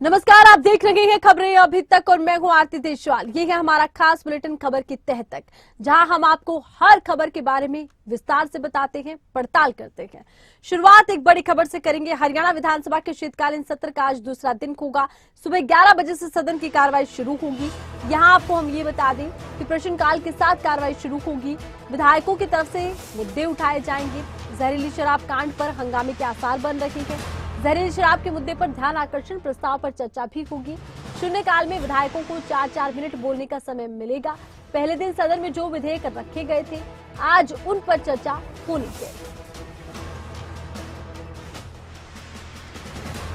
नमस्कार, आप देख रहे हैं खबरें अभी तक और मैं हूं आरती देशवाल। ये है हमारा खास बुलेटिन खबर की तह तक, जहां हम आपको हर खबर के बारे में विस्तार से बताते हैं, पड़ताल करते हैं। शुरुआत एक बड़ी खबर से करेंगे। हरियाणा विधानसभा के शीतकालीन सत्र का आज दूसरा दिन होगा। सुबह 11 बजे से सदन की कार्रवाई शुरू होगी। यहाँ आपको हम ये बता दें कि प्रश्नकाल के साथ कार्रवाई शुरू होगी। विधायकों की तरफ से मुद्दे उठाए जाएंगे। जहरीली शराब कांड पर हंगामे के आसार बन रहे हैं। जहरीली शराब के मुद्दे पर ध्यान आकर्षण प्रस्ताव पर चर्चा भी होगी। शून्यकाल में विधायकों को 4-4 मिनट बोलने का समय मिलेगा। पहले दिन सदन में जो विधेयक रखे गए थे, आज उन पर चर्चा होनी है।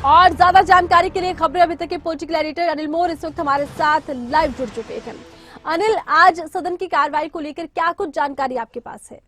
और ज्यादा जानकारी के लिए खबरें अभी तक के पॉलिटिकल एडिटर अनिल मोर इस वक्त हमारे साथ लाइव जुड़ चुके हैं। अनिल, आज सदन की कार्रवाई को लेकर क्या कुछ जानकारी आपके पास है?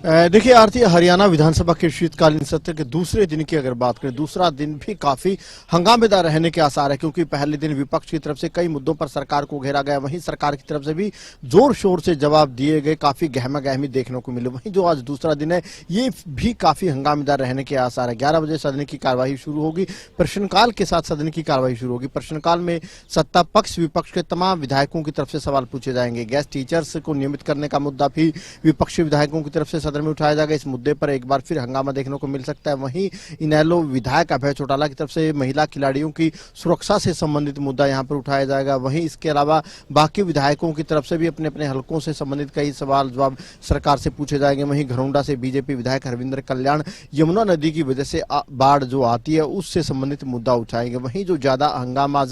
देखिए आरती, हरियाणा विधानसभा के शीतकालीन सत्र के दूसरे दिन की अगर बात करें, दूसरा दिन भी काफी हंगामेदार रहने के आसार है, क्योंकि पहले दिन विपक्ष की तरफ से कई मुद्दों पर सरकार को घेरा गया, वहीं सरकार की तरफ से भी जोर शोर से जवाब दिए गए, काफी गहमा गहमी देखने को मिले। वहीं जो आज दूसरा दिन है, ये भी काफी हंगामेदार रहने के आसार है। 11 बजे सदन की कार्यवाही शुरू होगी। प्रश्नकाल के साथ सदन की कार्यवाही शुरू होगी। प्रश्नकाल में सत्ता पक्ष विपक्ष के तमाम विधायकों की तरफ से सवाल पूछे जाएंगे। गेस्ट टीचर्स को नियमित करने का मुद्दा भी विपक्षी विधायकों की तरफ से में उठाया जाएगा। इस मुद्दे पर एक बार फिर हंगामा देखने को मिल सकता है। वहीं इनेलो विधायक अभय चौटाला की तरफ से महिला खिलाड़ियों की सुरक्षा से संबंधित मुद्दा यहां पर उठाया जाएगा। वहीं इसके अलावा बाकी विधायकों की तरफ से भी अपने अपने हलकों से संबंधित कई सवाल जवाब सरकार से पूछे जाएंगे। वहीं घरौंडा से बीजेपी विधायक हरविंद्र कल्याण यमुना नदी की वजह से बाढ़ जो आती है उससे संबंधित मुद्दा उठाएंगे। वहीं जो ज्यादा हंगामा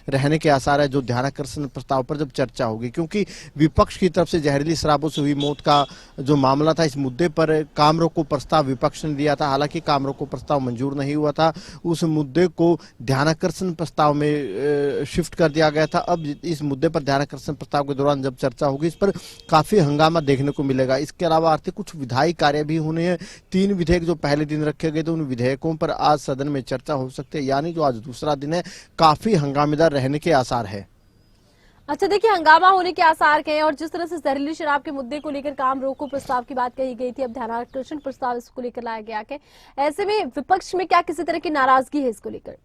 रहने के आसार है, जो ध्यानाकर्षण प्रस्ताव पर जब चर्चा होगी, क्योंकि विपक्ष की तरफ से जहरीली शराबों से हुई मौत का जो मामला था, इस मुद्दे पर काम रोको प्रस्ताव विपक्ष ने दिया था। हालांकि काम रोको प्रस्ताव मंजूर नहीं हुआ था, उस मुद्दे को ध्यानाकर्षण प्रस्ताव में शिफ्ट कर दिया गया था। अब इस मुद्दे पर ध्यानाकर्षण प्रस्ताव के दौरान जब चर्चा होगी, इस पर काफी हंगामा देखने को मिलेगा। इसके अलावा आर्थिक कुछ विधायी कार्य भी होने हैं। 3 विधेयक जो पहले दिन रखे गए थे, उन विधेयकों पर आज सदन में चर्चा हो सकती है। यानी जो आज दूसरा दिन है, काफी हंगामेदार रहने के आसार है। अच्छा, देखिए, हंगामा होने के आसार हैं और जिस तरह से जहरीली शराब के मुद्दे को लेकर काम रोको प्रस्ताव की बात कही गई थी, अब ध्यानाकर्षण प्रस्ताव इसको लेकर लाया गया है। ऐसे में विपक्ष में क्या किसी तरह की नाराजगी है इसको लेकर?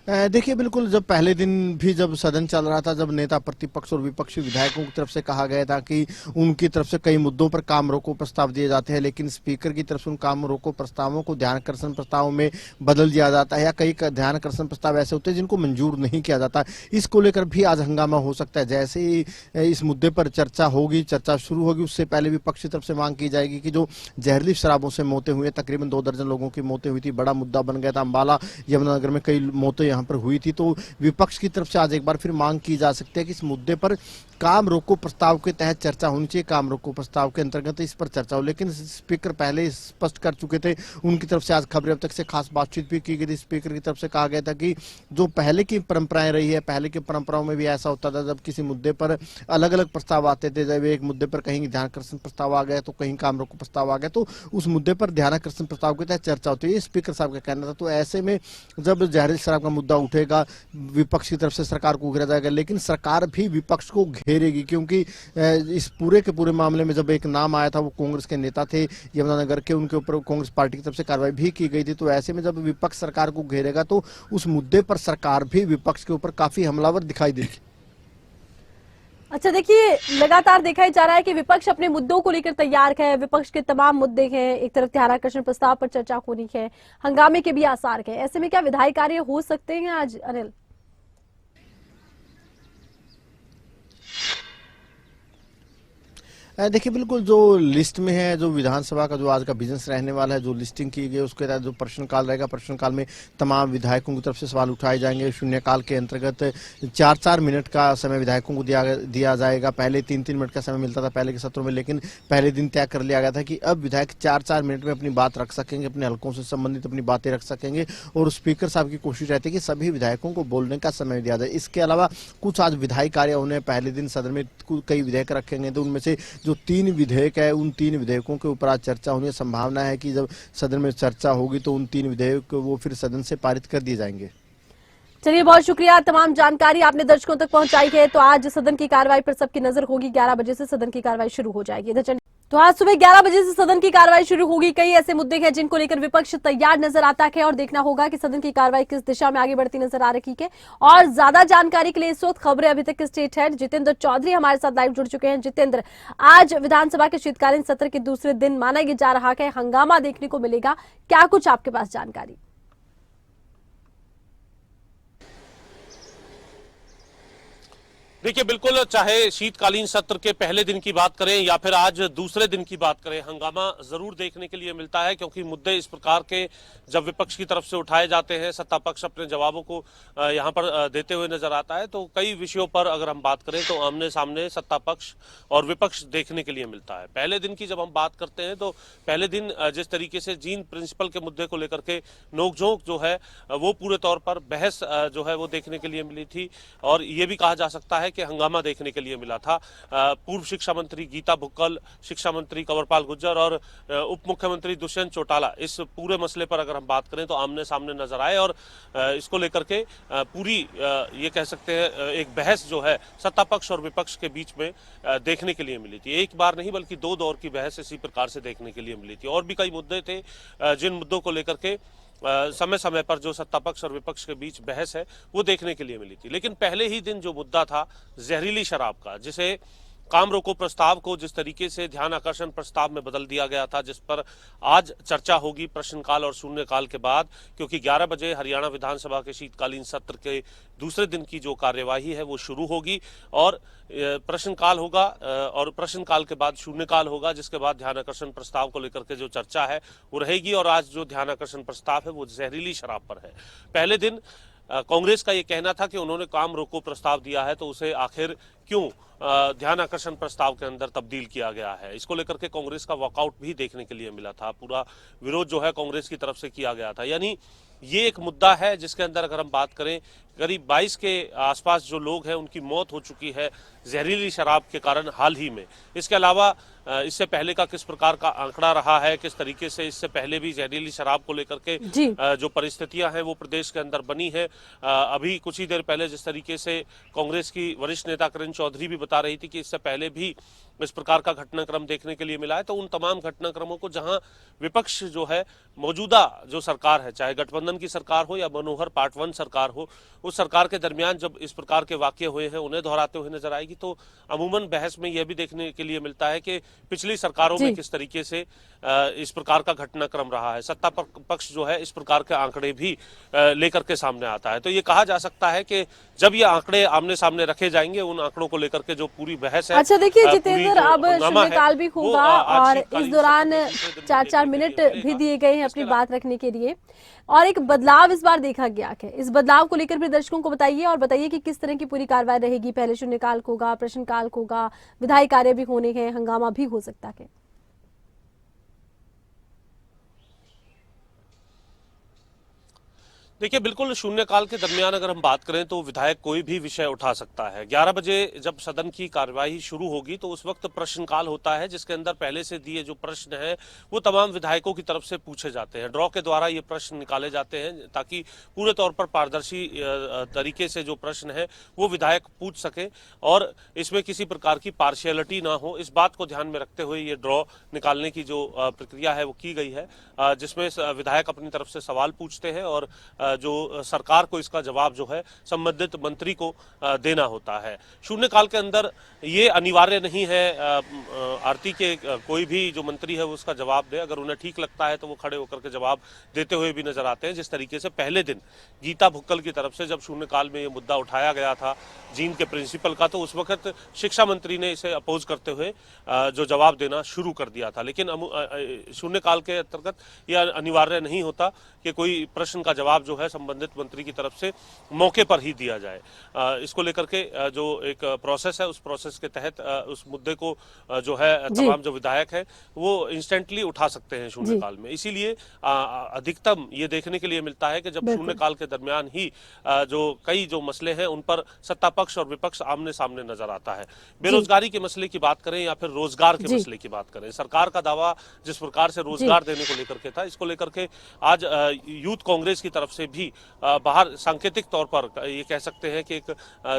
देखिए, बिल्कुल जब पहले दिन भी जब सदन चल रहा था, जब नेता प्रतिपक्ष और विपक्षी विधायकों की तरफ से कहा गया था कि उनकी तरफ से कई मुद्दों पर काम रोको प्रस्ताव दिए जाते हैं, लेकिन स्पीकर की तरफ से उन काम रोको प्रस्तावों को ध्यानाकर्षण प्रस्तावों में बदल दिया जाता है, या कई ध्यानाकर्षण प्रस्ताव ऐसे होते हैं जिनको मंजूर नहीं किया जाता। इसको लेकर भी आज हंगामा हो सकता है। जैसे ही इस मुद्दे पर चर्चा होगी, चर्चा शुरू होगी, उससे पहले विपक्ष की तरफ से मांग की जाएगी कि जो जहरीली शराबों से मौतें हुई, तकरीबन 2 दर्जन लोगों की मौतें हुई थी, बड़ा मुद्दा बन गया था। अम्बाला यमुनानगर में कई मौतें यहाँ पर हुई थी, तो विपक्ष की तरफ से आज एक बार फिर मांग की जा सकती है कि इस मुद्दे पर काम रोको प्रस्ताव के तहत चर्चा होनी चाहिए, काम रोको प्रस्ताव के अंतर्गत इस पर चर्चा हो। लेकिन स्पीकर पहले स्पष्ट कर चुके थे, उनकी तरफ से आज खबरें अब तक से खास बातचीत भी की गई थी। स्पीकर की तरफ से कहा गया था कि जो पहले की परंपराएं रही है, पहले की परंपराओं में भी ऐसा होता था, जब किसी मुद्दे पर अलग अलग प्रस्ताव आते थे, जब एक मुद्दे पर कहीं ध्यानाकर्षण प्रस्ताव आ गया तो कहीं काम रोको प्रस्ताव आ गया, तो उस मुद्दे पर ध्यानाकर्षण प्रस्ताव के तहत चर्चा होती है। स्पीकर साहब का कहना था। तो ऐसे में जब जहरीली शराब का मुद्दा उठेगा, विपक्ष की तरफ से सरकार को घेरा जाएगा, लेकिन सरकार भी विपक्ष को घेरेगी, क्योंकि इस पूरे के पूरे मामले में जब एक नाम आया था, वो कांग्रेस के नेता थे यमुनानगर के, उनके ऊपर कांग्रेस पार्टी की तरफ से कार्रवाई भी की गई थी। तो ऐसे में जब विपक्ष सरकार को घेरेगा, तो उस मुद्दे पर सरकार भी विपक्ष के ऊपर काफी हमलावर दिखाई देगी। अच्छा, देखिए, लगातार देखा जा रहा है कि विपक्ष अपने मुद्दों को लेकर तैयार है। विपक्ष के तमाम मुद्दे हैं, एक तरफ ध्यानाकर्षण प्रस्ताव पर चर्चा होनी है, हंगामे के भी आसार है। ऐसे में क्या विधायी कार्य हो सकते हैं आज, अनिल? देखिए, बिल्कुल जो लिस्ट में है, जो विधानसभा का जो आज का बिजनेस रहने वाला है, जो लिस्टिंग की गई, उसके तहत जो प्रश्नकाल रहेगा, प्रश्नकाल में तमाम विधायकों की तरफ से सवाल उठाए जाएंगे। शून्यकाल के अंतर्गत 4-4 मिनट का समय विधायकों को दिया जाएगा। पहले 3-3 मिनट का समय मिलता था पहले के सत्रों में, लेकिन पहले दिन तय कर लिया गया था कि अब विधायक 4-4 मिनट में अपनी बात रख सकेंगे, अपने हलकों से संबंधित अपनी बातें रख सकेंगे, और स्पीकर साहब की कोशिश रहती है कि सभी विधायकों को बोलने का समय दिया जाए। इसके अलावा कुछ आज विधायी कार्य होने, पहले दिन सदन में कई विधेयक रखेंगे, तो उनमें से जो 3 विधेयक है, उन 3 विधेयकों के ऊपर आज चर्चा होने की संभावना है कि जब सदन में चर्चा होगी तो उन 3 विधेयक वो फिर सदन से पारित कर दिए जाएंगे। चलिए, बहुत शुक्रिया, तमाम जानकारी आपने दर्शकों तक पहुंचाई है। तो आज सदन की कार्रवाई पर सबकी नजर होगी। 11 बजे से सदन की कार्रवाई शुरू हो जाएगी। तो आज सुबह 11 बजे से सदन की कार्रवाई शुरू होगी। कई ऐसे मुद्दे हैं जिनको लेकर विपक्ष तैयार नजर आता है और देखना होगा कि सदन की कार्रवाई किस दिशा में आगे बढ़ती नजर आ रही है। और ज्यादा जानकारी के लिए इस वक्त खबरें अभी तक के स्टेट हेड जितेंद्र चौधरी हमारे साथ लाइव जुड़ चुके हैं। जितेंद्र, आज विधानसभा के शीतकालीन सत्र के दूसरे दिन माना जा रहा है हंगामा देखने को मिलेगा, क्या कुछ आपके पास जानकारी? देखिए, बिल्कुल, चाहे शीतकालीन सत्र के पहले दिन की बात करें या फिर आज दूसरे दिन की बात करें, हंगामा जरूर देखने के लिए मिलता है, क्योंकि मुद्दे इस प्रकार के जब विपक्ष की तरफ से उठाए जाते हैं, सत्ता पक्ष अपने जवाबों को यहां पर देते हुए नजर आता है। तो कई विषयों पर अगर हम बात करें तो आमने सामने सत्ता पक्ष और विपक्ष देखने के लिए मिलता है। पहले दिन की जब हम बात करते हैं तो पहले दिन जिस तरीके से जीन प्रिंसिपल के मुद्दे को लेकर के नोकझोंक जो है वो पूरे तौर पर बहस जो है वो देखने के लिए मिली थी। और ये भी कहा जा सकता है कि हंगामा देखने के लिए मिला था। पूर्व शिक्षा मंत्री गीता भुक्कल, शिक्षा मंत्री कंवरपाल गुर्जर और उप मुख्यमंत्री दुष्यंत चौटाला इस पूरे मसले पर अगर हम बात करें तो आमने सामने नजर आए। और इसको लेकर के पूरी ये कह सकते हैं एक बहस जो है सत्ता पक्ष और विपक्ष के बीच में देखने के लिए मिली थी। एक बार नहीं बल्कि दो दौर की बहस इसी प्रकार से देखने के लिए मिली थी। और भी कई मुद्दे थे जिन मुद्दों को लेकर के समय समय पर जो सत्ता पक्ष और विपक्ष के बीच बहस है वो देखने के लिए मिली थी। लेकिन पहले ही दिन जो मुद्दा था जहरीली शराब का, जिसे काम रोको प्रस्ताव को जिस तरीके से ध्यान आकर्षण प्रस्ताव में बदल दिया गया था, जिस पर आज चर्चा होगी प्रश्नकाल और शून्यकाल के बाद, क्योंकि 11 बजे हरियाणा विधानसभा के शीतकालीन सत्र के दूसरे दिन की जो कार्यवाही है वो शुरू होगी और प्रश्नकाल होगा और प्रश्नकाल के बाद शून्यकाल होगा, जिसके बाद ध्यान आकर्षण प्रस्ताव को लेकर के जो चर्चा है वो रहेगी। और आज जो ध्यान आकर्षण प्रस्ताव है वो जहरीली शराब पर है। पहले दिन कांग्रेस का ये कहना था कि उन्होंने काम रोको प्रस्ताव दिया है तो उसे आखिर क्यों ध्यान आकर्षण प्रस्ताव के अंदर तब्दील किया गया है, इसको लेकर के कांग्रेस का वॉकआउट भी देखने के लिए मिला था। पूरा विरोध जो है कांग्रेस की तरफ से किया गया था। यानी ये एक मुद्दा है जिसके अंदर अगर हम बात करें, करीब 22 के आसपास जो लोग हैं उनकी मौत हो चुकी है जहरीली शराब के कारण हाल ही में। इसके अलावा इससे पहले का किस प्रकार का आंकड़ा रहा है, किस तरीके से इससे पहले भी जहरीली शराब को लेकर के जो परिस्थितियां हैं वो प्रदेश के अंदर बनी है। अभी कुछ ही देर पहले जिस तरीके से कांग्रेस की वरिष्ठ नेता किरण चौधरी भी बता रही थी कि इससे पहले भी इस प्रकार का घटनाक्रम देखने के लिए मिला है, तो उन तमाम घटनाक्रमों को जहां विपक्ष जो है मौजूदा जो सरकार है, चाहे गठबंधन की सरकार हो या मनोहर पार्ट 1 सरकार हो, उस सरकार के दरमियान जब इस प्रकार के वाकये हुए हैं उन्हें दोहराते हुए नजर आएगी। तो अमूमन बहस में यह भी देखने के लिए मिलता है कि पिछली सरकारों में किस तरीके से इस प्रकार का घटनाक्रम रहा है। सत्ता पक्ष जो है इस प्रकार के आंकड़े भी लेकर के सामने आता है। तो ये कहा जा सकता है कि जब ये आंकड़े आमने सामने रखे जाएंगे, उन आंकड़ों को लेकर के जो पूरी बहस है। अच्छा, देखिए जितेंद्र, अब शून्यकाल भी होगा और इस दौरान 4-4 मिनट भी दिए गए हैं अपनी बात रखने के लिए। और एक बदलाव इस बार देखा गया है, इस बदलाव को लेकर भी दर्शकों को बताइए और बताइए कि किस तरह की पूरी कार्रवाई रहेगी। पहले शून्यकाल होगा, प्रश्नकाल होगा, विधायी कार्य भी होने हैं, हंगामा भी हो सकता है। देखिए, बिल्कुल शून्यकाल के दरमियान अगर हम बात करें तो विधायक कोई भी विषय उठा सकता है। 11 बजे जब सदन की कार्यवाही शुरू होगी तो उस वक्त प्रश्नकाल होता है, जिसके अंदर पहले से दिए जो प्रश्न हैं वो तमाम विधायकों की तरफ से पूछे जाते हैं। ड्रॉ के द्वारा ये प्रश्न निकाले जाते हैं ताकि पूरे तौर पर पारदर्शी तरीके से जो प्रश्न है वो विधायक पूछ सके और इसमें किसी प्रकार की पार्शियलिटी ना हो। इस बात को ध्यान में रखते हुए ये ड्रॉ निकालने की जो प्रक्रिया है वो की गई है, जिसमें विधायक अपनी तरफ से सवाल पूछते हैं और जो सरकार को इसका जवाब जो है संबंधित मंत्री को देना होता है। शून्यकाल के अंदर ये अनिवार्य नहीं है आरती के कोई भी जो मंत्री है वो उसका जवाब दे। अगर उन्हें ठीक लगता है तो वो खड़े होकर के जवाब देते हुए भी नजर आते हैं। जिस तरीके से पहले दिन गीता भुक्कल की तरफ से जब शून्यकाल में ये मुद्दा उठाया गया था जीन के प्रिंसिपल का, तो उस वक्त शिक्षा मंत्री ने इसे अपोज करते हुए जो जवाब देना शुरू कर दिया था। लेकिन शून्यकाल के अंतर्गत यह अनिवार्य नहीं होता कि कोई प्रश्न का जवाब जो है संबंधित मंत्री की तरफ से मौके पर ही दिया जाए। इसको लेकर के जो एक प्रोसेस है उस प्रोसेस के तहत उस मुद्दे को जो है तमाम जो विधायक है वो इंस्टेंटली उठा सकते हैं शून्यकाल में। इसीलिए अधिकतम ये देखने के लिए मिलता है कि जब शून्यकाल के दरमियान ही जो कई जो मसले हैं उन पर सत्ता पक्ष और विपक्ष आमने सामने नजर आता है। बेरोजगारी के मसले की बात करें या फिर रोजगार के मसले की बात करें, सरकार का दावा जिस प्रकार से रोजगार देने को लेकर के था, इसको लेकर के आज यूथ कांग्रेस की तरफ से भी बाहर सांकेतिक तौर पर ये कह सकते हैं कि एक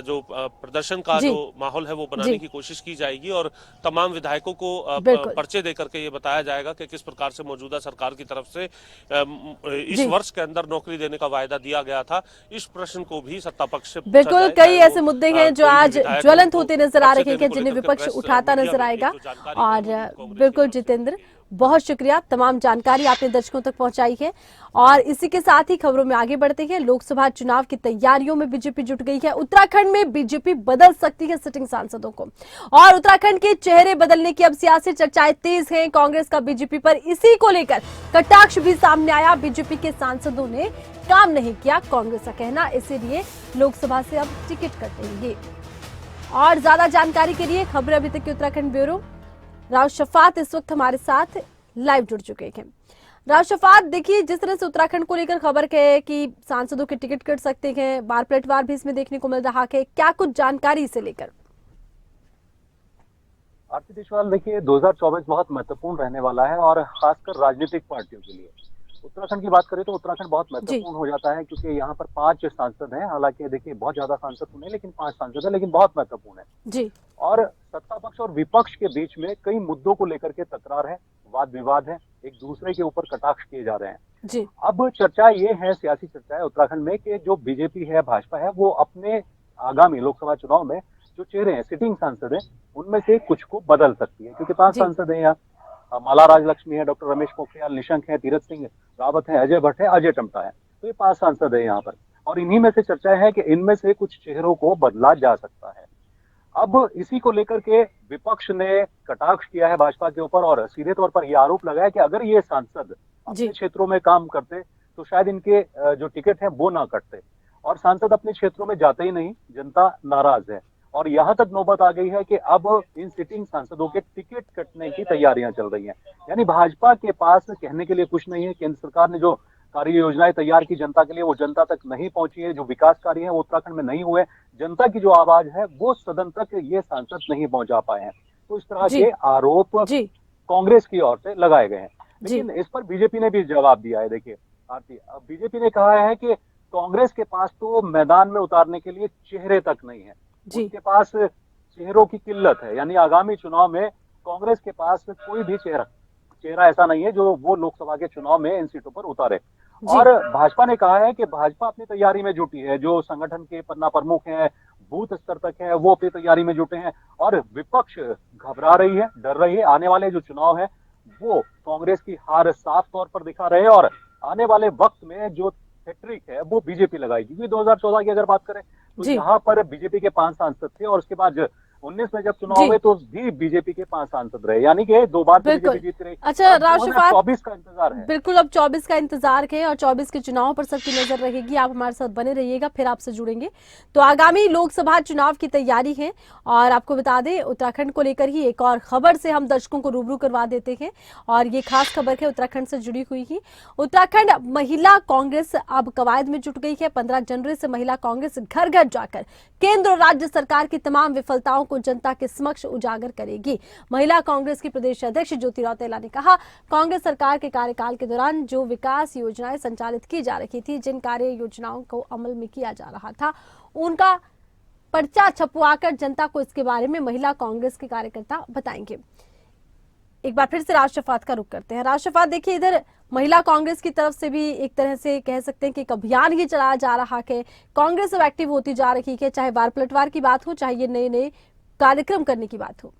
जो प्रदर्शन का जी। जो माहौल है वो बनाने जी। की कोशिश की जाएगी और तमाम विधायकों को बिल्कुल। पर्चे देकर के ये बताया जाएगा कि किस प्रकार से मौजूदा सरकार की तरफ से इस जी। वर्ष के अंदर नौकरी देने का वायदा दिया गया था। इस प्रश्न को भी सत्ता पक्ष से पूछा बिल्कुल, जाए, कई चाहे ऐसे वो मुद्दे हैं जो कोई भी आज विधायक ज्वलंत हो, होते तो नजर आ पर्चे रहे देने हैं को जिन्हें लेकर के विपक्ष प्रेस उठाता मीडिया नजर में एक आएगा। जो जानकारी है और वो भी कांग्रेस की बिल्कुल तरफ से जितेंद्र, दी गई। बहुत शुक्रिया, तमाम जानकारी आपने दर्शकों तक पहुंचाई है। और इसी के साथ ही खबरों में आगे बढ़ते हैं। लोकसभा चुनाव की तैयारियों में बीजेपी जुट गई है। उत्तराखंड में बीजेपी बदल सकती है सिटिंग सांसदों को, और उत्तराखंड के चेहरे बदलने की अब सियासी चर्चाएं तेज हैं। कांग्रेस का बीजेपी पर इसी को लेकर कटाक्ष भी सामने आया। बीजेपी के सांसदों ने काम नहीं किया, कांग्रेस का कहना, इसीलिए लोकसभा से अब टिकट कटेंगे। और ज्यादा जानकारी के लिए खबर अभी तक के उत्तराखंड ब्यूरो राव शफात इस वक्त हमारे साथ लाइव जुड़ चुके हैं। राव शफात, देखिए जिस तरह से उत्तराखंड को लेकर खबर है कि सांसदों के टिकट कट सकते हैं, बार पलटवार भी इसमें देखने को मिल रहा है, क्या कुछ जानकारी इसे लेकर? आरती देशवाल, देखिए 2024 बहुत महत्वपूर्ण रहने वाला है और खासकर राजनीतिक पार्टियों के लिए। उत्तराखंड की बात करें तो उत्तराखंड बहुत महत्वपूर्ण हो जाता है क्योंकि यहाँ पर 5 सांसद हैं। हालांकि देखिए बहुत ज्यादा सांसद तो नहीं, लेकिन 5 सांसद हैं, लेकिन बहुत महत्वपूर्ण है। जी। और सत्ता पक्ष और विपक्ष के बीच में कई मुद्दों को लेकर के तकरार है, वाद विवाद है, एक दूसरे के ऊपर कटाक्ष किए जा रहे हैं। जी। अब चर्चा ये है, सियासी चर्चा है उत्तराखंड में, कि जो बीजेपी है, भाजपा है, वो अपने आगामी लोकसभा चुनाव में जो चेहरे हैं, सिटिंग सांसद हैं, उनमें से कुछ को बदल सकती है क्योंकि 5 सांसद हैं यहाँ। माला राजलक्ष्मी है, डॉक्टर रमेश पोखरियाल निशंक है, तीरथ सिंह रावत है, अजय भट्ट है, अजय टम्टा है। तो ये 5 सांसद है यहाँ पर, और इन्हीं में से चर्चा है कि इनमें से कुछ चेहरों को बदला जा सकता है। अब इसी को लेकर के विपक्ष ने कटाक्ष किया है भाजपा के ऊपर और सीधे तौर पर यह आरोप लगाया कि अगर ये सांसद अपने क्षेत्रों में काम करते तो शायद इनके जो टिकट है वो ना कटते, और सांसद अपने क्षेत्रों में जाते ही नहीं, जनता नाराज है। और यहाँ तक नौबत आ गई है कि अब इन सिटिंग सांसदों के टिकट कटने की तैयारियां चल रही हैं। यानी भाजपा के पास कहने के लिए कुछ नहीं है। केंद्र सरकार ने जो कार्य योजनाएं तैयार की जनता के लिए, वो जनता तक नहीं पहुंची है। जो विकास कार्य है वो उत्तराखंड में नहीं हुए। जनता की जो आवाज है वो सदन तक ये सांसद नहीं पहुंचा पाए हैं। तो इस तरह के आरोप कांग्रेस की ओर से लगाए गए हैं, लेकिन इस पर बीजेपी ने भी जवाब दिया है। देखिए आरती, अब बीजेपी ने कहा है कि कांग्रेस के पास तो मैदान में उतारने के लिए चेहरे तक नहीं है, उनके पास चेहरों की किल्लत है। यानी आगामी चुनाव में कांग्रेस के पास कोई भी चेहरा ऐसा नहीं है जो वो लोकसभा के चुनाव में इन सीटों पर उतारे। और भाजपा ने कहा है कि भाजपा अपनी तैयारी में जुटी है। जो संगठन के पन्ना प्रमुख हैं, बूथ स्तर तक है, वो अपनी तैयारी में जुटे हैं। और विपक्ष घबरा रही है, डर रही है। आने वाले जो चुनाव है वो कांग्रेस की हार साफ तौर पर दिखा रहे हैं, और आने वाले वक्त में जो हैट्रिक है वो बीजेपी लगाएगी। क्योंकि 2014 की अगर बात करें तो यहाँ पर बीजेपी के 5 सांसद थे, और उसके बाद 19 में जब चुनाव हुए तो भी बीजेपी के 5 सांसद रहे, यानी कि 2 बार बीजेपी जीत रही। अच्छा राव शफात, 24 का इंतजार है। बिल्कुल, अब 24 का इंतजार है और 24 के चुनाव पर सबकी नजर रहेगी। आप हमारे साथ बने रहिएगा, फिर आपसे जुड़ेंगे। तो आगामी लोकसभा चुनाव की तैयारी है, और आपको बता दें उत्तराखंड को लेकर ही एक और खबर से हम दर्शकों को रूबरू करवा देते हैं, और ये खास खबर है उत्तराखंड से जुड़ी हुई ही। उत्तराखंड महिला कांग्रेस अब कवायद में जुट गई है। 15 जनवरी से महिला कांग्रेस घर घर जाकर केंद्र और राज्य सरकार की तमाम विफलताओं को जनता के समक्ष उजागर करेगी। महिला कांग्रेस की प्रदेश अध्यक्ष ज्योति रौतेला ने कहा, कांग्रेस सरकार के कार्यकाल के दौरान जो विकास योजनाएं संचालित की जा रही थी, जिन कार्य योजनाओं को अमल में किया जा रहा था, उनका पर्चा छपवाकर जनता को इसके बारे में महिला कांग्रेस के कार्यकर्ता बताएंगे। एक बार फिर से राज शफात का रुख करते हैं। राज शफात, देखिए इधर महिला कांग्रेस की तरफ से भी एक तरह से कह सकते हैं कि एक अभियान ही चलाया जा रहा है। कांग्रेस अब एक्टिव होती जा रही है, चाहे वार पलटवार की बात हो, चाहे ये नए नए कार्यक्रम करने की बात हो।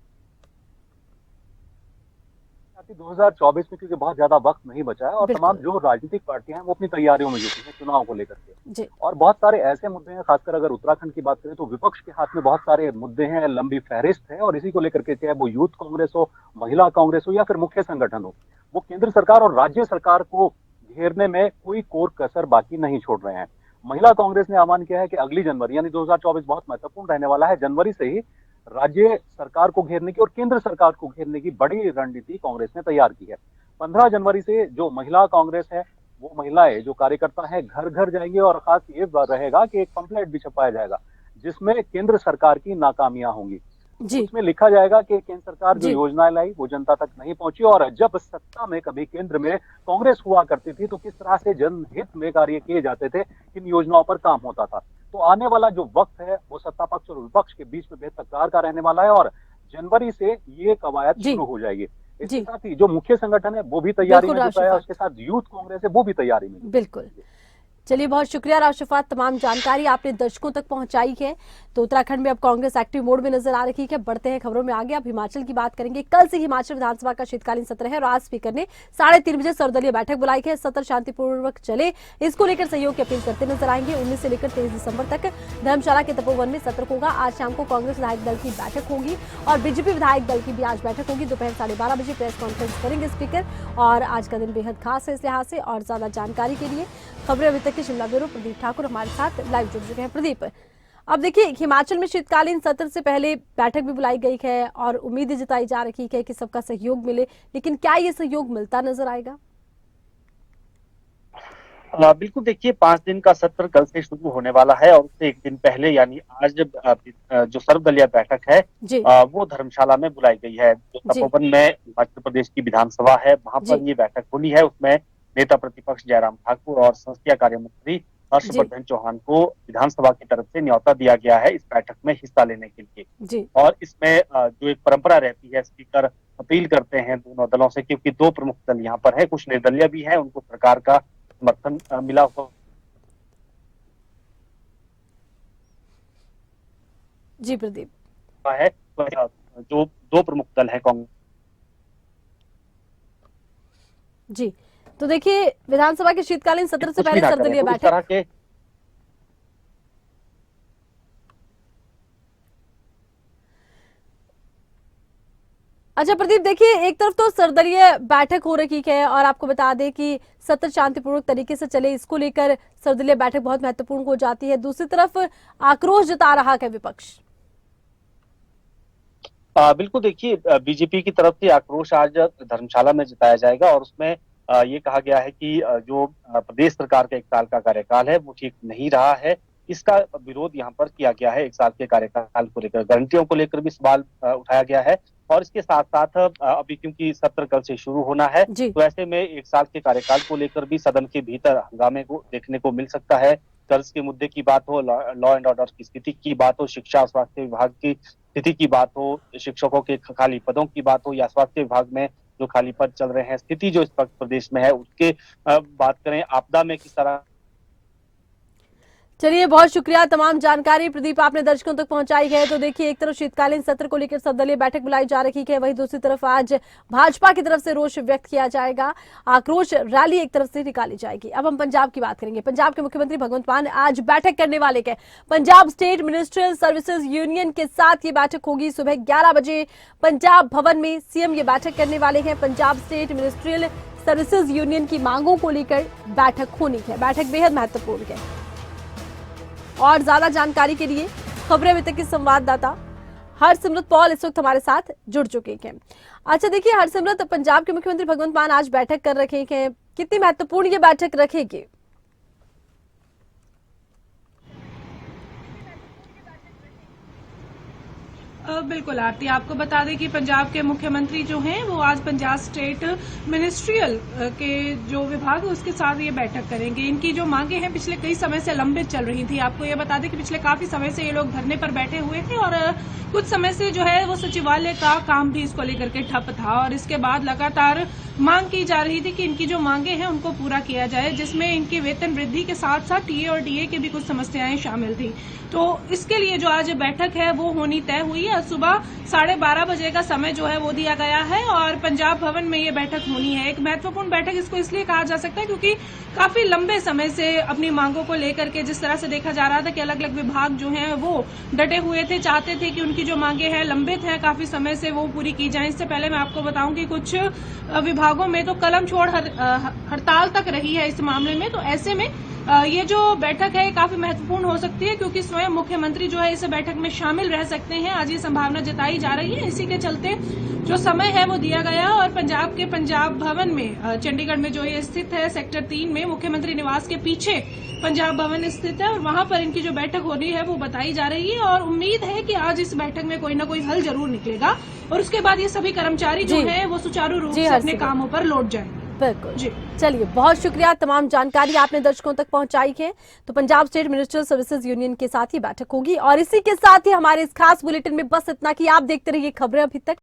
2024 में क्योंकि बहुत ज्यादा वक्त नहीं बचा है, और तमाम जो राजनीतिक पार्टियां हैं वो अपनी तैयारियों में जुटी हैं चुनाव को लेकर के। और बहुत सारे ऐसे मुद्दे हैं, खासकर अगर उत्तराखंड की बात करें तो विपक्ष के हाथ में बहुत सारे मुद्दे हैं, लंबी फहरिस्त है। और इसी को लेकर के चाहे वो यूथ कांग्रेस हो, महिला कांग्रेस हो, या फिर मुख्य संगठन हो, वो केंद्र सरकार और राज्य सरकार को घेरने में कोई कोर कसर बाकी नहीं छोड़ रहे हैं। महिला कांग्रेस ने आह्वान किया है कि अगली जनवरी, यानी 2024 बहुत महत्वपूर्ण रहने वाला है, जनवरी से ही राज्य सरकार को घेरने की और केंद्र सरकार को घेरने की बड़ी रणनीति कांग्रेस ने तैयार की है। 15 जनवरी से जो महिला कांग्रेस है, वो महिलाएं जो कार्यकर्ता है घर घर जाएंगे, और खास ये रहेगा कि एक पंपलेट भी छपाया जाएगा जिसमें केंद्र सरकार की नाकामियां होंगी। जी उसमें लिखा जाएगा कि केंद्र सरकार जो जी योजनाएं लाई वो जनता तक नहीं पहुंची, और जब सत्ता में कभी केंद्र में कांग्रेस हुआ करती थी तो किस तरह से जनहित में कार्य किए जाते थे, इन योजनाओं पर काम होता था। तो आने वाला जो वक्त है वो सत्ता पक्ष और विपक्ष के बीच में बेहद तकरार का रहने वाला है, और जनवरी से ये कवायद जी शुरू हो जाएगी। इसके जी साथ ही जो मुख्य संगठन है वो भी तैयारी बिल्कुल में जुटा है, राशिफा, उसके साथ यूथ कांग्रेस है वो भी तैयारी में जुटा है। बिल्कुल। चलिए बहुत शुक्रिया राशिफात, तमाम जानकारी आपने दर्शकों तक पहुंचाई है। तो उत्तराखंड में अब कांग्रेस एक्टिव मोड में नजर आ रही है। बढ़ते हैं खबरों में आगे, अब हिमाचल की बात करेंगे। कल से हिमाचल विधानसभा का शीतकालीन सत्र है और आज स्पीकर ने 3:30 बजे सर्वदलीय बैठक बुलाई है। सत्र शांतिपूर्वक चले, इसको लेकर सहयोग की अपील करते नजर आएंगे। 19 से लेकर 23 दिसंबर तक धर्मशाला के तपोवन में सत्र होगा। आज शाम को कांग्रेस विधायक दल की बैठक होगी और बीजेपी विधायक दल की भी आज बैठक होगी। दोपहर 12:30 बजे प्रेस कॉन्फ्रेंस करेंगे स्पीकर, और आज का दिन बेहद खास है इस लिहाज से। और ज्यादा जानकारी के लिए खबरें अभी तक के शिमला ब्यूरो प्रदीप ठाकुर हमारे साथ लाइव जुड़ चुके हैं। प्रदीप, अब देखिए हिमाचल में शीतकालीन सत्र से पहले बैठक भी बुलाई गई है और उम्मीद जताई जा रही है कि सबका सहयोग मिले, लेकिन क्या ये सहयोग मिलता नजर आएगा? बिल्कुल, देखिए 5 दिन का सत्र कल से शुरू होने वाला है और उससे एक दिन पहले यानी आज जो सर्वदलीय बैठक है वो धर्मशाला में बुलाई गई है। जो तपोवन में हिमाचल प्रदेश की विधानसभा है वहां पर ये बैठक होनी है। उसमें नेता प्रतिपक्ष जयराम ठाकुर और संसदीय कार्य मंत्री हर्षवर्धन चौहान को विधानसभा की तरफ से न्योता दिया गया है इस बैठक में हिस्सा लेने के लिए। और इसमें जो एक परंपरा रहती है, स्पीकर अपील करते हैं दोनों दलों से, क्योंकि 2 प्रमुख दल यहाँ पर है, कुछ निर्दलीय भी है, उनको सरकार का समर्थन मिला हुआ। जी प्रदीप, है जो 2 प्रमुख दल है कांग्रेस। जी तो देखिए विधानसभा के शीतकालीन सत्र से पहले सर्वदलीय बैठक, अच्छा प्रदीप, देखिए एक तरफ तो सर्वदलीय बैठक हो रही है और आपको बता दें कि सत्र शांतिपूर्वक तरीके से चले, इसको लेकर सर्वदलीय बैठक बहुत महत्वपूर्ण हो जाती है। दूसरी तरफ आक्रोश जता रहा है विपक्ष। बिल्कुल, देखिए बीजेपी की तरफ से आक्रोश आज धर्मशाला में जताया जाएगा और उसमें ये कहा गया है कि जो प्रदेश सरकार का 1 साल का कार्यकाल है वो ठीक नहीं रहा है। इसका विरोध यहाँ पर किया गया है। 1 साल के कार्यकाल को लेकर, गारंटियों को लेकर भी सवाल उठाया गया है। और इसके साथ साथ अभी क्योंकि सत्र कल से शुरू होना है तो ऐसे में 1 साल के कार्यकाल को लेकर भी सदन के भीतर हंगामे को देखने को मिल सकता है। कर्ज के मुद्दे की बात हो, लॉ एंड ऑर्डर की स्थिति की बात हो, शिक्षा स्वास्थ्य विभाग की स्थिति की बात हो, शिक्षकों के खाली पदों की बात हो, या स्वास्थ्य विभाग में जो खाली पद चल रहे हैं, स्थिति जो इस वक्त प्रदेश में है उसके बात करें, आपदा में किस तरह। चलिए बहुत शुक्रिया, तमाम जानकारी प्रदीप आपने दर्शकों तक पहुंचाई है। तो देखिए एक तरफ शीतकालीन सत्र को लेकर सर्वदलीय बैठक बुलाई जा रही है, वहीं दूसरी तरफ आज भाजपा की तरफ से रोष व्यक्त किया जाएगा, आक्रोश रैली एक तरफ से निकाली जाएगी। अब हम पंजाब की बात करेंगे। पंजाब के मुख्यमंत्री भगवंत मान आज बैठक करने वाले हैं। Punjab state ministerial services union के साथ ये बैठक होगी। सुबह 11 बजे पंजाब भवन में सीएम ये बैठक करने वाले हैं। Punjab state ministerial services union की मांगों को लेकर बैठक होनी है। बैठक बेहद महत्वपूर्ण है। और ज्यादा जानकारी के लिए खबरें अभी तक की संवाददाता हरसिमरत पॉल इस वक्त हमारे साथ जुड़ चुके हैं। अच्छा देखिए हरसिमरत, पंजाब के मुख्यमंत्री भगवंत मान आज बैठक कर रहे हैं, कितनी महत्वपूर्ण ये बैठक रखेगी? बिल्कुल आरती, आपको बता दें कि पंजाब के मुख्यमंत्री जो हैं वो आज पंजाब स्टेट मिनिस्ट्रियल के जो विभाग है उसके साथ ये बैठक करेंगे। इनकी जो मांगे हैं पिछले कई समय से लंबित चल रही थी। आपको ये बता दें कि पिछले काफी समय से ये लोग धरने पर बैठे हुए थे और कुछ समय से जो है वो सचिवालय का काम भी इसको लेकर के ठप था और इसके बाद लगातार मांग की जा रही थी कि इनकी जो मांगे हैं उनको पूरा किया जाए, जिसमें इनकी वेतन वृद्धि के साथ साथ टीए और डीए की भी कुछ समस्याएं शामिल थी। तो इसके लिए जो आज बैठक है वो होनी तय हुई है। सुबह 12:30 बजे का समय जो है वो दिया गया है और पंजाब भवन में ये बैठक होनी है। एक महत्वपूर्ण बैठक इसको इसलिए कहा जा सकता है क्योंकि काफी लंबे समय से अपनी मांगों को लेकर के जिस तरह से देखा जा रहा था कि अलग अलग विभाग जो हैं वो डटे हुए थे, चाहते थे कि उनकी जो मांगे हैं लंबित हैं काफी समय से वो पूरी की जाए। इससे पहले मैं आपको बताऊं कि कुछ विभागों में तो कलम छोड़ हड़ताल तक रही है इस मामले में। तो ऐसे में ये जो बैठक है काफी महत्वपूर्ण हो सकती है, क्योंकि स्वयं मुख्यमंत्री जो है इस बैठक में शामिल रह सकते हैं। आज ये संभावना जताई जा रही है। इसी के चलते जो समय है वो दिया गया और पंजाब के पंजाब भवन में, चंडीगढ़ में जो ये स्थित है सेक्टर 3 में, मुख्यमंत्री निवास के पीछे पंजाब भवन स्थित है और वहां पर इनकी जो बैठक होनी है वो बताई जा रही है। और उम्मीद है कि आज इस बैठक में कोई ना कोई हल जरूर निकलेगा और उसके बाद ये सभी कर्मचारी जो है वो सुचारू रूप से अपने कामों पर लौट जाए। बिल्कुल जी, चलिए, बहुत शुक्रिया। तमाम जानकारी आपने दर्शकों तक पहुंचाई है। तो Punjab state ministerial services union के साथ ही बैठक होगी और इसी के साथ ही हमारे इस खास बुलेटिन में बस इतना कि आप देखते रहिए खबरें अभी तक।